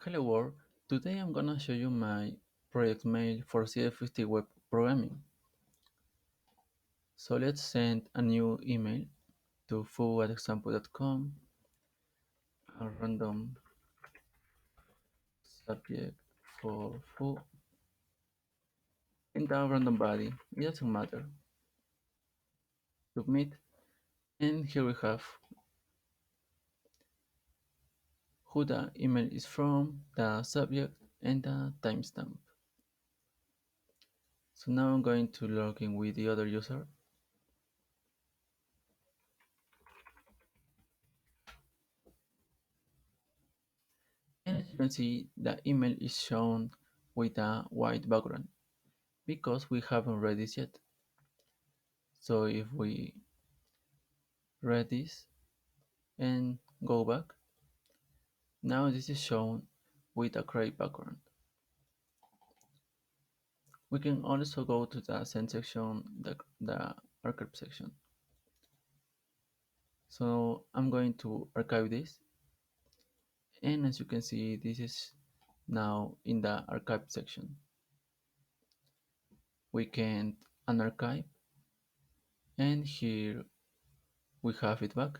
Hello world, today I'm gonna show you my project mail for CS50 web programming. So let's send a new email to foo@example.com, a random subject for foo, and a random body, it doesn't matter. Submit, and here we have who the email is from, the subject, and the timestamp. So now I'm going to log in with the other user. And as you can see, the email is shown with a white background because we haven't read this yet. So if we read this and go back, now this is shown with a gray background. We can also go to the send section, the archive section. So I'm going to archive this, and as you can see, this is now in the archive section. We can unarchive, and here we have it back.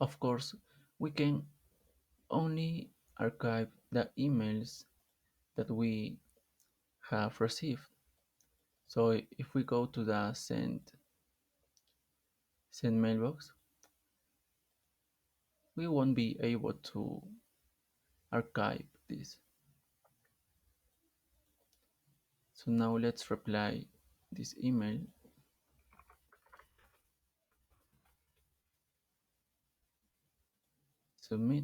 Of course, we can only archive the emails that we have received. So if we go to the send mailbox, we won't be able to archive this. So now let's reply this email, submit,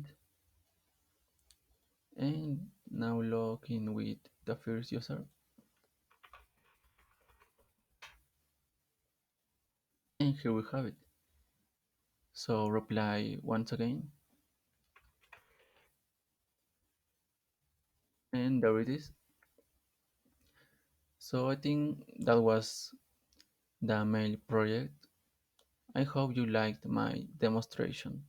and now log in with the first user. And here we have it. So reply once again, and there it is. So I think that was the mail project. I hope you liked my demonstration.